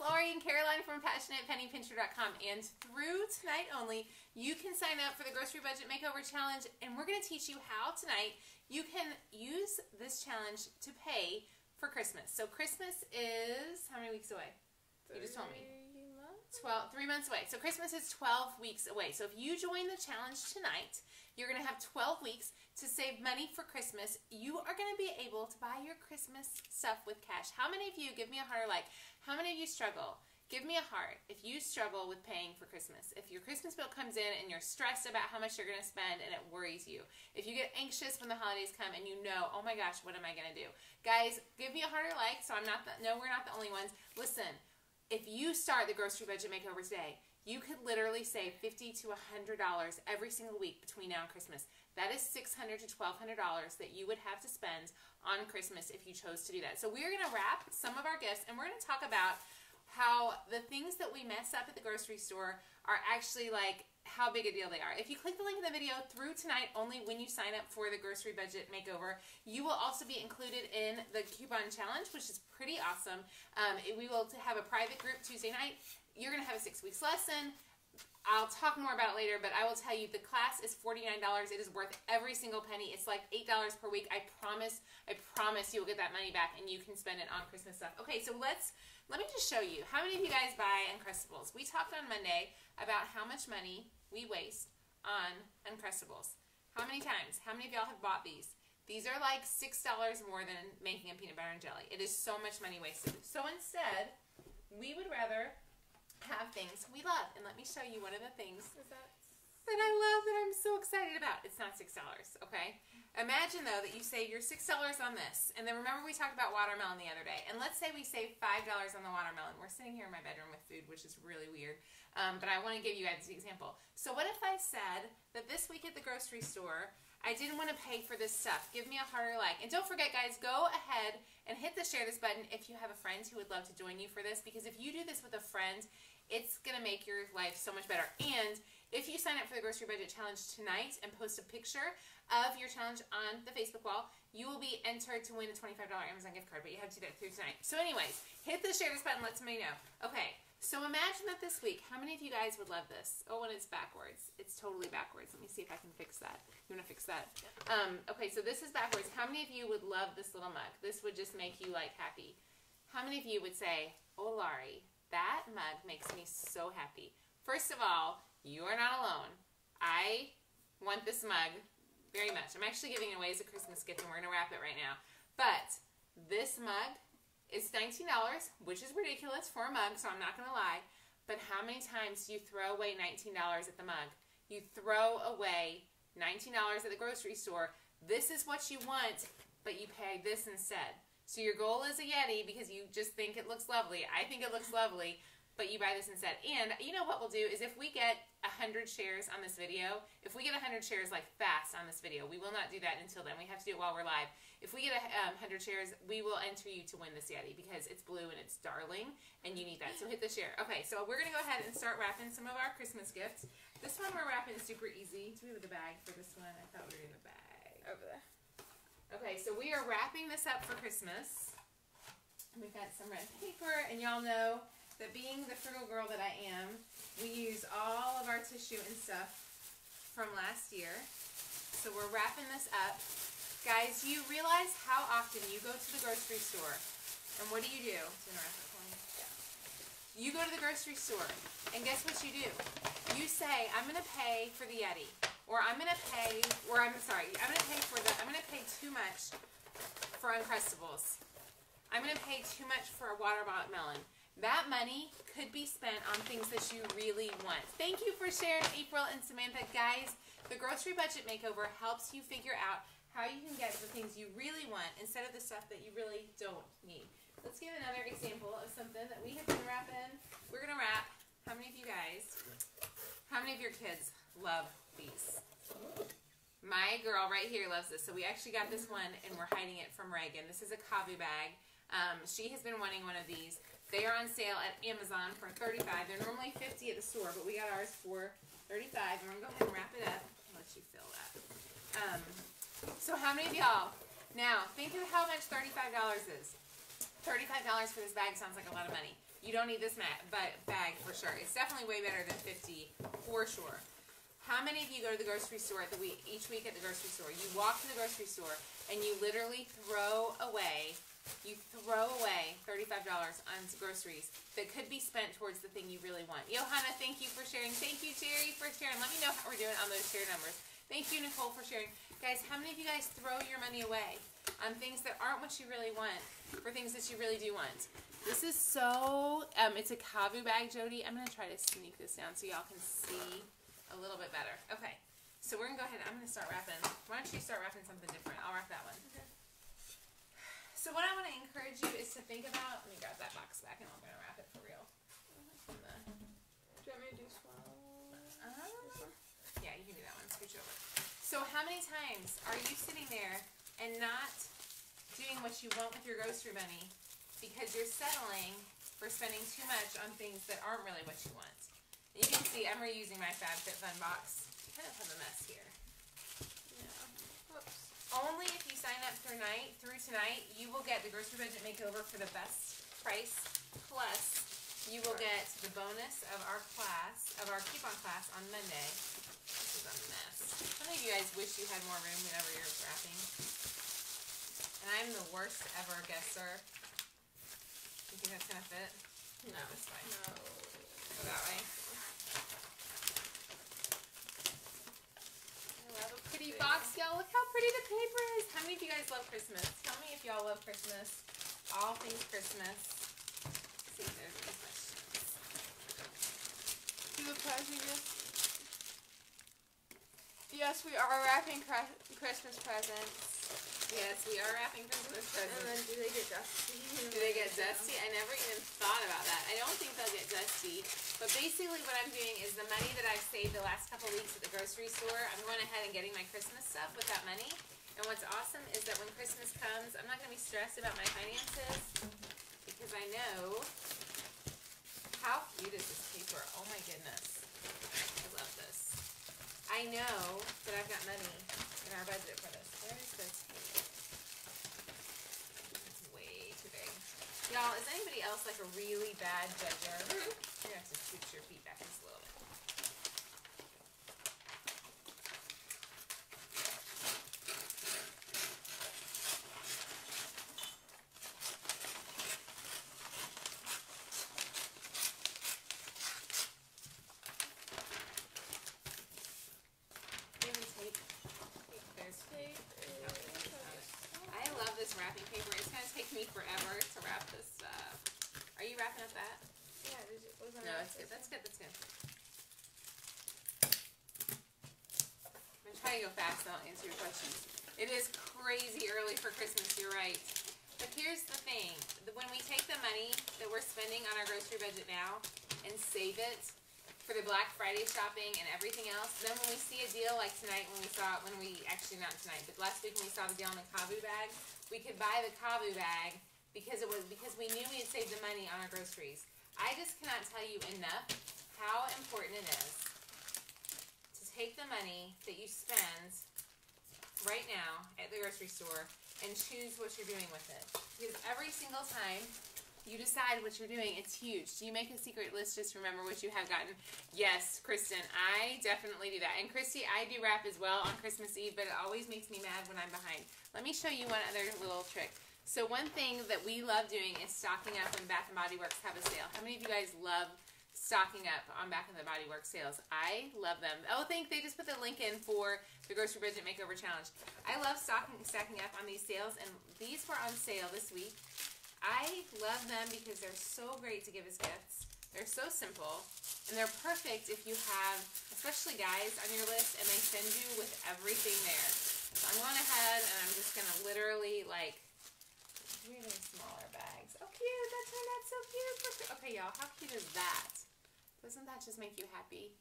Lori and Caroline from PassionatePennyPincher.com, and through tonight only, you can sign up for the Grocery Budget Makeover Challenge, and we're going to teach you how tonight you can use this challenge to pay for Christmas. So Christmas is how many weeks away? You just told me. 3 months away. So Christmas is 12 weeks away. So if you join the challenge tonight, you're going to have 12 weeks to save money for Christmas. You are going to be able to buy your Christmas stuff with cash. How many of you, give me a heart or like, how many of you struggle? Give me a heart if you struggle with paying for Christmas. If your Christmas bill comes in and you're stressed about how much you're going to spend and it worries you. If you get anxious when the holidays come and you know, oh my gosh, what am I going to do? Guys, give me a heart or like, so I'm not, no, we're not the only ones. Listen. If you start the Grocery Budget Makeover today, you could literally save $50 to $100 every single week between now and Christmas. That is $600 to $1,200 that you would have to spend on Christmas if you chose to do that. So we're going to wrap some of our gifts, and we're going to talk about how the things that we mess up at the grocery store are actually like how big a deal they are. If you click the link in the video through tonight only when you sign up for the Grocery Budget Makeover, you will also be included in the coupon challenge, which is pretty awesome. We will have a private group Tuesday night. You're going to have a 6 weeks lesson. I'll talk more about it later, but I will tell you the class is $49. It is worth every single penny. It's like $8 per week. I promise you'll get that money back and you can spend it on Christmas stuff. Okay, so let me just show you. How many of you guys buy Uncrustables? We talked on Monday about how much money we waste on Uncrustables. How many times? How many of y'all have bought these? These are like $6 more than making a peanut butter and jelly. It is so much money wasted. So instead, we would rather have things we love. And let me show you one of the things that I love that I'm so excited about. It's not $6, okay? Imagine, though, that you save your $6 on this. And then remember we talked about watermelon the other day. And let's say we save $5 on the watermelon. We're sitting here in my bedroom with food, which is really weird. But I want to give you guys an example. So what if I said that this week at the grocery store, I didn't want to pay for this stuff? Give me a heart or like. And don't forget, guys, go ahead and hit the share this button if you have a friend who would love to join you for this. Because if you do this with a friend, it's going to make your life so much better. And if you sign up for the Grocery Budget Challenge tonight and post a picture of your challenge on the Facebook wall, you will be entered to win a $25 Amazon gift card, but you have to do that through tonight. So anyways, hit the share this button, let somebody know. Okay, so imagine that this week, how many of you guys would love this? Oh, and it's backwards. It's totally backwards. Let me see if I can fix that. You want to fix that? Okay, so this is backwards. How many of you would love this little mug? This would just make you like happy. How many of you would say, oh, Laurie, that mug makes me so happy? First of all, you are not alone. I want this mug very much. I'm actually giving it away as a Christmas gift, and we're going to wrap it right now. But this mug is $19, which is ridiculous for a mug, so I'm not going to lie. But how many times do you throw away $19 at the mug? You throw away $19 at the grocery store. This is what you want, but you pay this instead. So your goal is a Yeti because you just think it looks lovely. I think it looks lovely, but you buy this instead. And you know what we'll do is if we get 100 shares on this video, if we get 100 shares like fast on this video, we will not do that until then. We have to do it while we're live. If we get 100 shares, we will enter you to win this Yeti because it's blue and it's darling and you need that. So hit the share. Okay, so we're going to go ahead and start wrapping some of our Christmas gifts. This one we're wrapping super easy. Do we have the bag for this one? I thought we were in the bag. Over there. Okay, so we are wrapping this up for Christmas. We've got some red paper, and y'all know that being the frugal girl that I am, we use all of our tissue and stuff from last year. So we're wrapping this up. Guys, do you realize how often you go to the grocery store, and what do? Do you want to wrap it for me? Yeah. You go to the grocery store, and guess what you do? You say, I'm going to pay for the Yeti. Or I'm going to pay, or I'm going to pay too much for Uncrustables. I'm going to pay too much for a watermelon. That money could be spent on things that you really want. Thank you for sharing, April and Samantha. Guys, the Grocery Budget Makeover helps you figure out how you can get the things you really want instead of the stuff that you really don't need. Let's give another example of something that we have been wrapping. We're going to wrap, how many of you guys, how many of your kids love these? My girl right here loves this. So we actually got this one and we're hiding it from Reagan. This is a Kavu bag. She has been wanting one of these. They are on sale at Amazon for $35. They're normally $50 at the store, but we got ours for $35. And we're going to go ahead and wrap it up. I'll let you feel that. So how many of y'all, now think of how much $35 is. $35 for this bag sounds like a lot of money. You don't need this bag for sure. It's definitely way better than $50 for sure. How many of you go to the grocery store each week at the grocery store? You walk to the grocery store and you literally throw away $35 on groceries that could be spent towards the thing you really want. Johanna, thank you for sharing. Thank you, Jerry, for sharing. Let me know how we're doing on those share numbers. Thank you, Nicole, for sharing. Guys, how many of you guys throw your money away on things that aren't what you really want for things that you really do want? This is so, it's a Kavu bag, Jody. I'm going to try to sneak this down so y'all can see a little bit better. Okay, so we're going to go ahead. I'm going to start wrapping. Why don't you start wrapping something different? I'll wrap that one. Okay. So what I want to encourage you is to think about, let me grab that box back and I'm going to wrap it for real. Do you want me to do swallow? Yeah, you can do that one. Scooch over. So how many times are you sitting there and not doing what you want with your grocery money because you're settling for spending too much on things that aren't really what you want? You can see I'm reusing my FabFitFun box. Kind of have a mess here. Yeah. Whoops. Only if you sign up through tonight, you will get the grocery budget makeover for the best price. Plus, you will get the bonus of our coupon class on Monday. This is a mess. How many of you guys wish you had more room whenever you're wrapping? And I'm the worst ever guesser. You think that's gonna fit? No. This way. No. Go that way. I love a pretty box, y'all. Look how pretty the paper is. How many of you guys love Christmas? Tell me if y'all love Christmas. All things Christmas. Let's see if there's any questions. Do the presents. Yes, we are wrapping Christmas presents. Yes, we are wrapping Christmas presents. And then do they get dusty? Do they get dusty? I never even thought about that. I don't think they'll get dusty. But basically what I'm doing is the money that I've saved the last couple weeks at the grocery store, I'm going ahead and getting my Christmas stuff with that money. And what's awesome is that when Christmas comes, I'm not going to be stressed about my finances because I know how cute is this paper. Oh my goodness. I love this. I know that I've got money in our budget for this. Where is this? It's way too big. Y'all, is anybody else like a really bad judger? You're going to have to scoot your feet back just a little bit. Wrapping paper. It's going to take me forever to wrap this stuff. Are you wrapping up that? Yeah, no, it's good. That's good. That's good. I'm going to try to go fast and I'll answer your questions. It is crazy early for Christmas. You're right. But here's the thing. When we take the money that we're spending on our grocery budget now and save it for the Black Friday shopping and everything else, then when we see a deal like tonight actually not tonight, but last week when we saw the deal on the Kavu bag, we could buy the Kavu bag because we knew we had saved the money on our groceries. I just cannot tell you enough how important it is to take the money that you spend right now at the grocery store and choose what you're doing with it. Because every single time you decide what you're doing, it's huge. Do you make a secret list just to remember what you have gotten? Yes, Kristen, I definitely do that. And Christy, I do wrap as well on Christmas Eve, but it always makes me mad when I'm behind. Let me show you one other little trick. So one thing that we love doing is stocking up when Bath & Body Works have a sale. How many of you guys love stocking up on Bath & Body Works sales? I love them. Oh, they just put the link in for the Grocery Budget Makeover Challenge. I love stacking up on these sales, and these were on sale this week. I love them because they're so great to give as gifts. They're so simple, and they're perfect if you have, especially guys, on your list, and they send you with everything there. So I'm going ahead, and I'm just going to literally, like, really smaller bags. Oh, cute. That turned out so cute. Okay, y'all, how cute is that? Doesn't that just make you happy?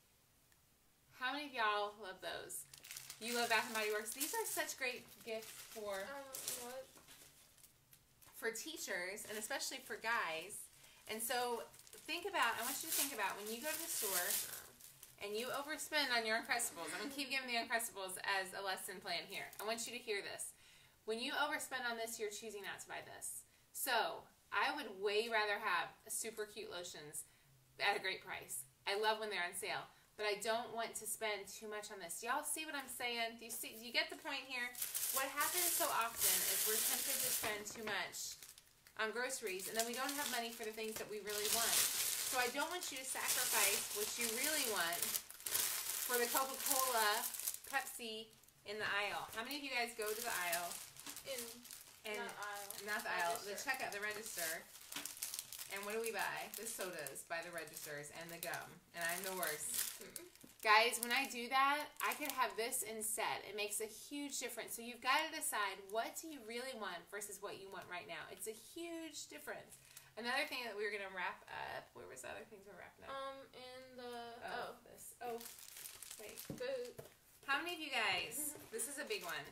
How many of y'all love those? You love Bath & Body Works. These are such great gifts for... what? For teachers, and especially for guys. And so I want you to think about when you go to the store and you overspend on your Uncrustables. I'm going to keep giving the Uncrustables as a lesson plan here. I want you to hear this. When you overspend on this, you're choosing not to buy this. So I would way rather have super cute lotions at a great price. I love when they're on sale, but I don't want to spend too much on this. Y'all see what I'm saying? Do you get the point here? What happens so often is we're tempted to spend too much on groceries, and then we don't have money for the things that we really want. So I don't want you to sacrifice what you really want for the Coca-Cola, Pepsi in the aisle. How many of you guys go to the aisle? Not the aisle. The checkout, the register. And what do we buy? The sodas by the registers and the gum. And I'm the worst. Guys, when I do that, I could have this instead. It makes a huge difference. So you've got to decide, what do you really want versus what you want right now. It's a huge difference. Another thing that we were going to wrap up. Where was the other things we're wrapping up? Wait. Food. How many of you guys, this is a big one.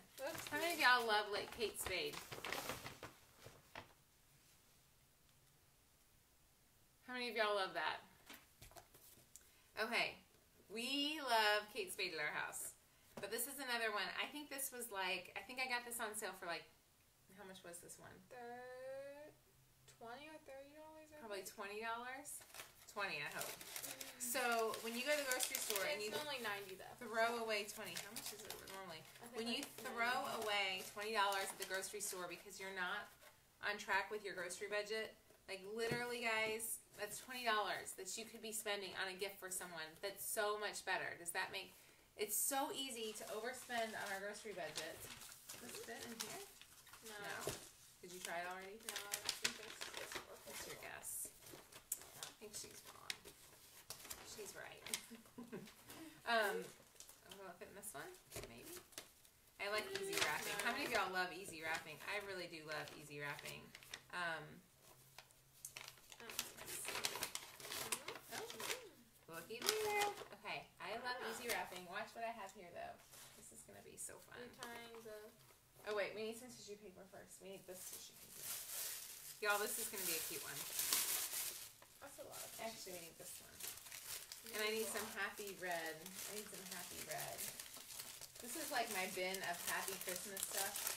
How many of y'all love like Kate Spade? How many of y'all love that? Okay. We love Kate Spade at our house. But this is another one. I think this was like, I think I got this on sale for like, how much was this one? $20 or $30? Probably $20. 20, I hope. So when you go to the grocery store and you only 90 though. throw away 20, how much is it normally? When you throw away $20 at the grocery store because you're not on track with your grocery budget, like literally, guys, that's $20 that you could be spending on a gift for someone. That's so much better. Does that make? It's so easy to overspend on our grocery budget. Does this fit in here? No. Did you try it already? No, I think it's What's your guess? I think she's wrong. She's right. I'm gonna fit in this one, maybe. I like easy wrapping. How many of y'all love easy wrapping? I really do love easy wrapping. Looky there. Okay, I love easy wrapping. Watch what I have here, though. This is gonna be so fun. Oh wait, we need some tissue paper first. We need this tissue paper. Y'all, this is gonna be a cute one. That's a lot. Actually, we need this one. And I need some happy red. This is like my bin of happy Christmas stuff.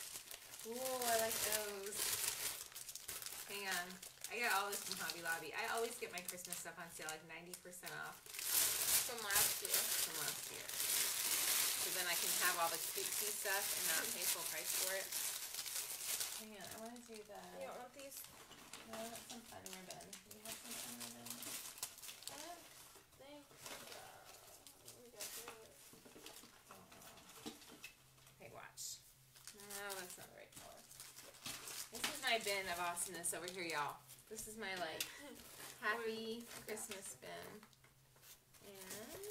Ooh, I like those. Hang on. I got all this from Hobby Lobby. I always get my Christmas stuff on sale, like 90% off. From last year. So then I can have all the cutesy stuff and not pay full price for it. Hang on, I want to do that. You don't want these? No, I want some fun ribbon. Do you have some fun ribbon? I don't think so. We got this. Okay, watch. No, that's not the right color. This is my bin of awesomeness over here, y'all. This is my, like, happy Christmas bin. And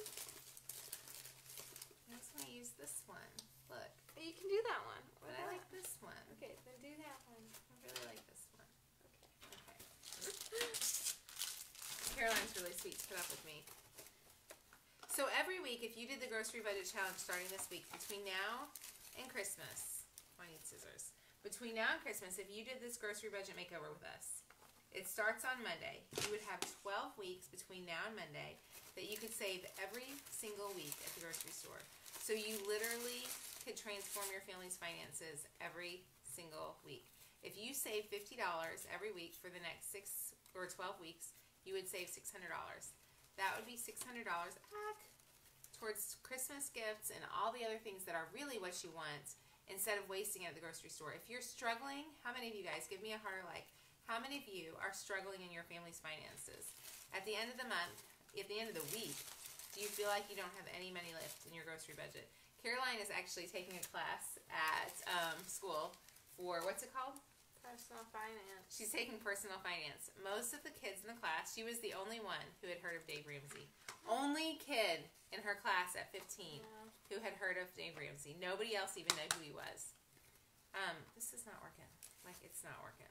I just want to use this one. Look. You can do that one. But I like this one. Okay, then do that one. I really like this one. Okay. Caroline's really sweet to put up with me. So every week, if you did the grocery budget challenge starting this week, between now and Christmas, I need scissors. Between now and Christmas, if you did this grocery budget makeover with us, it starts on Monday. You would have 12 weeks between now and Monday that you could save every single week at the grocery store. So you literally could transform your family's finances every single week. If you save $50 every week for the next 6 or 12 weeks, you would save $600. That would be $600 back towards Christmas gifts and all the other things that are really what you want, instead of wasting it at the grocery store. If you're struggling, how many of you guys, give me a heart or like, how many of you are struggling in your family's finances? At the end of the month, at the end of the week, do you feel like you don't have any money left in your grocery budget? Caroline is actually taking a class at school for, what's it called? Personal finance. She's taking personal finance. Most of the kids in the class, she was the only one who had heard of Dave Ramsey. Only kid in her class at 15 who had heard of Dave Ramsey. Nobody else even knew who he was. This is not working. Like, it's not working.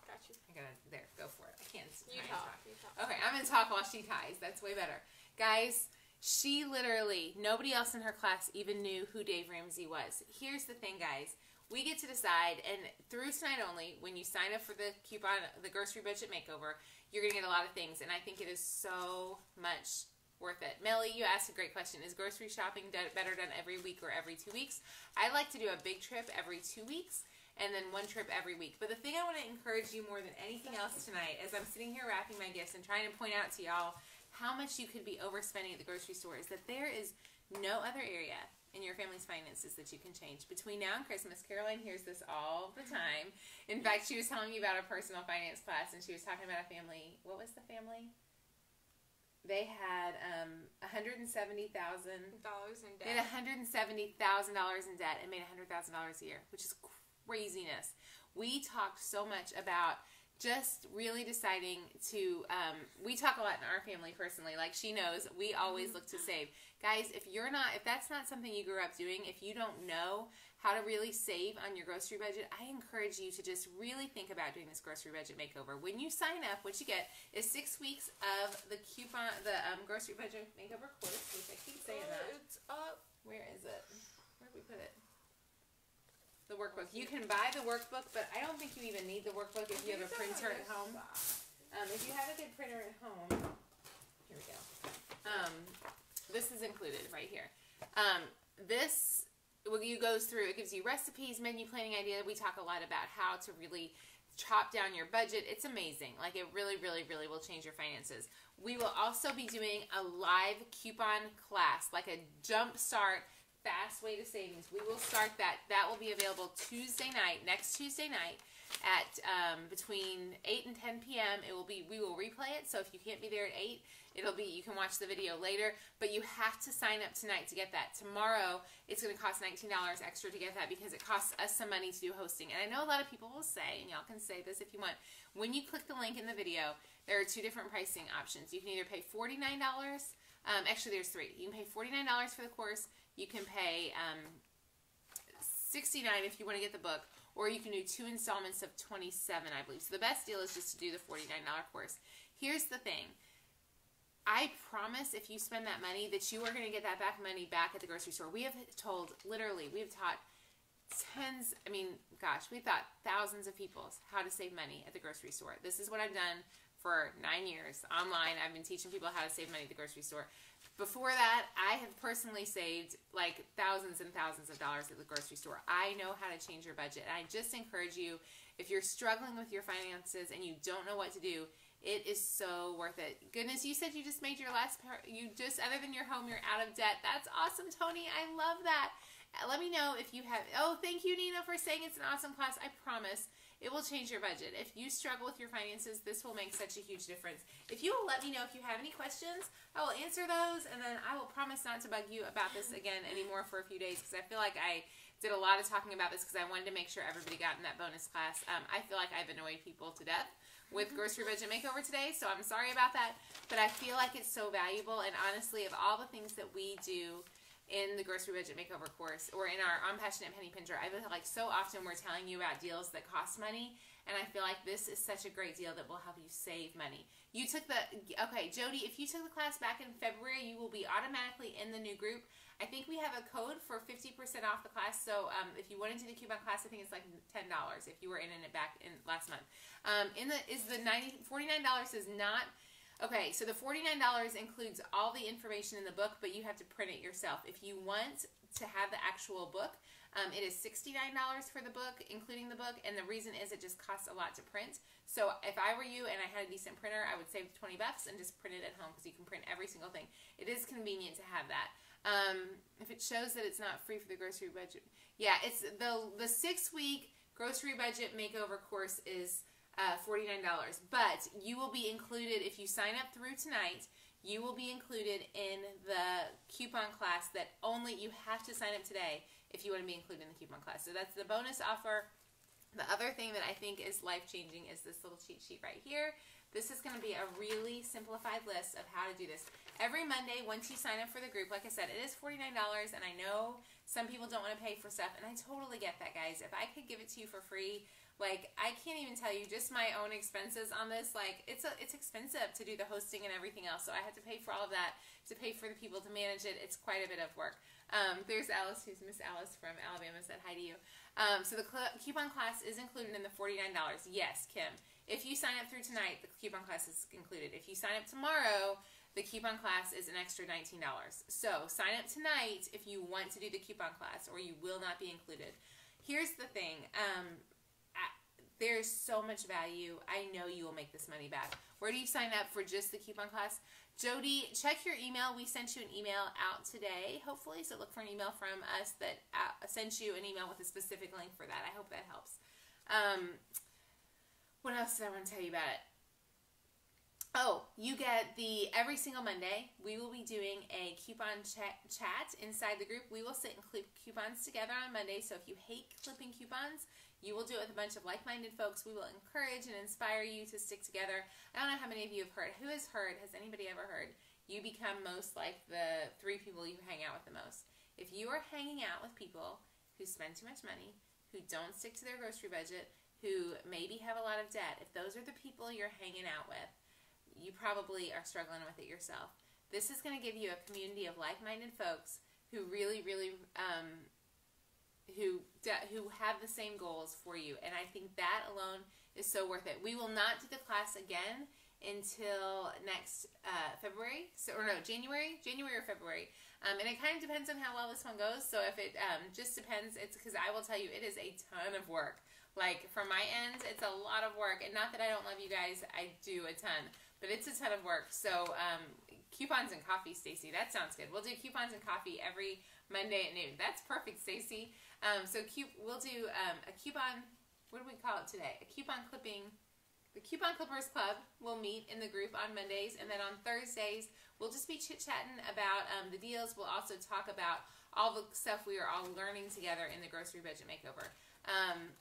Got you. I gotta, there, go for it. I can't. You talk. Okay, I'm gonna talk while she ties. That's way better. Guys, she literally, nobody else in her class even knew who Dave Ramsey was. Here's the thing, guys. We get to decide, and through tonight only, when you sign up for the coupon, the grocery budget makeover, you're going to get a lot of things, and I think it is so much worth it. Melly, you asked a great question. Is grocery shopping better done every week or every 2 weeks? I like to do a big trip every 2 weeks, and then one trip every week. But the thing I want to encourage you more than anything else tonight, as I'm sitting here wrapping my gifts and trying to point out to y'all how much you could be overspending at the grocery store, is that there is no other area in your family's finances that you can change. Between now and Christmas, Caroline hears this all the time. In fact, she was telling me about a personal finance class, and she was talking about a family. What was the family? They had $170,000 in debt. They had $170,000 in debt and made $100,000 a year, which is craziness. We talked so much about just really deciding to, we talk a lot in our family personally, like she knows, we always look to save. Guys, if that's not something you grew up doing, if you don't know how to really save on your grocery budget, I encourage you to just really think about doing this grocery budget makeover. When you sign up, what you get is 6 weeks of the grocery budget makeover course, which I keep saying that. It's up. Where is it? Where did we put it? The workbook. You can buy the workbook, but I don't think you even need the workbook if you have a printer at home. If you have a good printer at home, here we go. This is included right here. This goes through, it gives you recipes, menu planning idea. We talk a lot about how to really chop down your budget. It's amazing. Like, it really, really, really will change your finances. We will also be doing a live coupon class, like a jump start fast way to savings. We will start that. That will be available next Tuesday night at between 8 and 10 p.m. We will replay it, so if you can't be there at 8, you can watch the video later, but you have to sign up tonight to get that. Tomorrow, it's going to cost $19 extra to get that because it costs us some money to do hosting. And I know a lot of people will say, and y'all can say this if you want, when you click the link in the video, there are 2 different pricing options. You can either pay $49, actually there's 3. You can pay $49 for the course, you can pay $69 if you want to get the book, or you can do 2 installments of $27, I believe. So the best deal is just to do the $49 course. Here's the thing. I promise if you spend that money that you are going to get that money back at the grocery store. We have taught thousands of people how to save money at the grocery store. This is what I've done for 9 years online. I've been teaching people how to save money at the grocery store. Before that, I have personally saved like thousands and thousands of dollars at the grocery store. I know how to change your budget. And I just encourage you, if you're struggling with your finances and you don't know what to do, it is so worth it. Goodness, you said you just made your other than your home, you're out of debt. That's awesome, Tony. I love that. Let me know if you have, thank you, Nina, for saying it's an awesome class. I promise it will change your budget. If you struggle with your finances, this will make such a huge difference. If you will let me know if you have any questions, I will answer those, and then I will promise not to bug you about this again anymore for a few days, because I feel like I did a lot of talking about this because I wanted to make sure everybody got in that bonus class. I feel like I've annoyed people to death with Grocery Budget Makeover today, so I'm sorry about that, but I feel like it's so valuable, and honestly, of all the things that we do in the Grocery Budget Makeover course, or in our I'm Passionate Penny Pincher, I feel like so often we're telling you about deals that cost money, and I feel like this is such a great deal that will help you save money. Jody, if you took the class back in February, you will be automatically in the new group. I think we have a code for 50% off the class, so if you wanted to do the coupon class, I think it's like $10 if you were in it back in last month. $49 is not, okay, so the $49 includes all the information in the book, but you have to print it yourself. If you want to have the actual book, it is $69 for the book, including the book, and the reason is it just costs a lot to print. So if I were you and I had a decent printer, I would save $20 and just print it at home because you can print every single thing. It is convenient to have that. If it shows that it's not free for the grocery budget, yeah, it's the 6-week grocery budget makeover course is $49, but you will be included if you sign up through tonight. You will be included in the coupon class that only you have to sign up today if you want to be included in the coupon class. So that's the bonus offer. The other thing that I think is life-changing is this little cheat sheet right here. This is going to be a really simplified list of how to do this. Every Monday, once you sign up for the group, like I said, it is $49, and I know some people don't want to pay for stuff, and I totally get that, guys. If I could give it to you for free, like, I can't even tell you just my own expenses on this. Like, it's expensive to do the hosting and everything else, so I had to pay for all of that, to pay for the people to manage it. It's quite a bit of work. There's Alice, who's Miss Alice from Alabama, said hi to you. So the coupon class is included in the $49. Yes, Kim. If you sign up through tonight, the coupon class is included. If you sign up tomorrow, the coupon class is an extra $19. So sign up tonight if you want to do the coupon class, or you will not be included. Here's the thing. There's so much value. I know you will make this money back. Where do you sign up for just the coupon class? Jody, check your email. We sent you an email out today, hopefully. So look for an email from us that sent you an email with a specific link for that. I hope that helps. What else did I want to tell you about it? Oh, you get every single Monday, we will be doing a coupon chat inside the group. We will sit and clip coupons together on Monday. So if you hate clipping coupons, you will do it with a bunch of like-minded folks. We will encourage and inspire you to stick together. I don't know how many of you have heard. Who has heard? Has anybody ever heard? You become most like the 3 people you hang out with the most. If you are hanging out with people who spend too much money, who don't stick to their grocery budget, who maybe have a lot of debt, if those are the people you're hanging out with, you probably are struggling with it yourself. This is going to give you a community of like-minded folks who really, really who have the same goals for you. And I think that alone is so worth it. We will not do the class again until next February. January or February. And it kind of depends on how well this one goes. So if it just depends, it's because I will tell you it is a ton of work. Like from my end, it's a lot of work. And not that I don't love you guys, I do a ton. But it's a ton of work. So coupons and coffee, Stacy. That sounds good. We'll do coupons and coffee every Monday at noon. That's perfect, Stacy. We'll do a coupon, what do we call it today? A coupon clipping. The Coupon Clippers Club will meet in the group on Mondays. And then on Thursdays, we'll just be chit-chatting about the deals. We'll also talk about all the stuff we are all learning together in the Grocery Budget Makeover.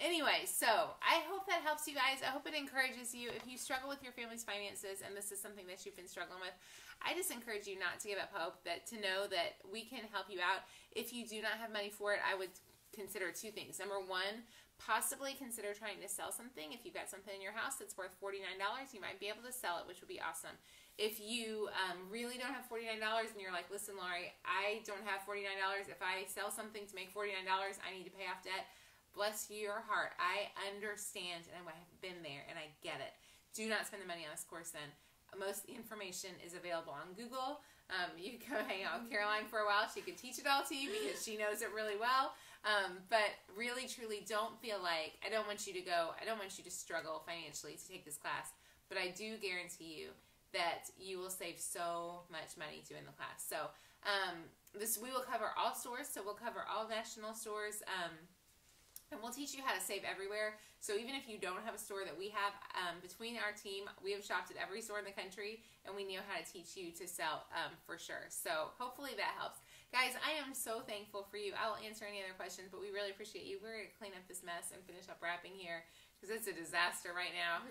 Anyway, so I hope that helps you guys. I hope it encourages you. If you struggle with your family's finances and this is something that you've been struggling with, I just encourage you not to give up hope, to know that we can help you out. If you do not have money for it, I would consider 2 things. Number 1, possibly consider trying to sell something. If you've got something in your house that's worth $49, you might be able to sell it, which would be awesome. If you really don't have $49 and you're like, listen, Lori, I don't have $49. If I sell something to make $49, I need to pay off debt. Bless your heart. I understand, and I have been there, and I get it. Do not spend the money on this course then. Most of the information is available on Google. You can go hang out with Caroline for a while. She could teach it all to you because she knows it really well. But really, truly, don't feel like, I don't want you to struggle financially to take this class. But I do guarantee you that you will save so much money doing the class. So we will cover all stores. So we'll cover all national stores. And we'll teach you how to save everywhere. So even if you don't have a store that we have, between our team, we have shopped at every store in the country, and we know how to teach you to sell for sure. So hopefully that helps. Guys, I am so thankful for you. I will answer any other questions, but we really appreciate you. We're going to clean up this mess and finish up wrapping here because it's a disaster right now.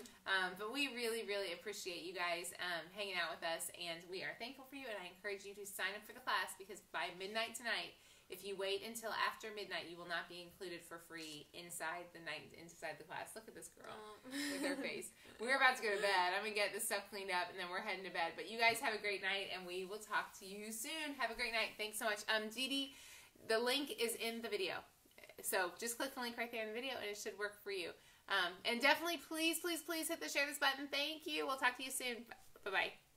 But we really, really appreciate you guys hanging out with us, and we are thankful for you, and I encourage you to sign up for the class because by midnight tonight, if you wait until after midnight, you will not be included for free inside the class. Look at this girl with her face. We're about to go to bed. I'm going to get this stuff cleaned up, and then we're heading to bed. But you guys have a great night, and we will talk to you soon. Have a great night. Thanks so much. Dee Dee, the link is in the video. So just click the link right there in the video, and it should work for you. And definitely, please, please, please hit the share this button. Thank you. We'll talk to you soon. Bye-bye.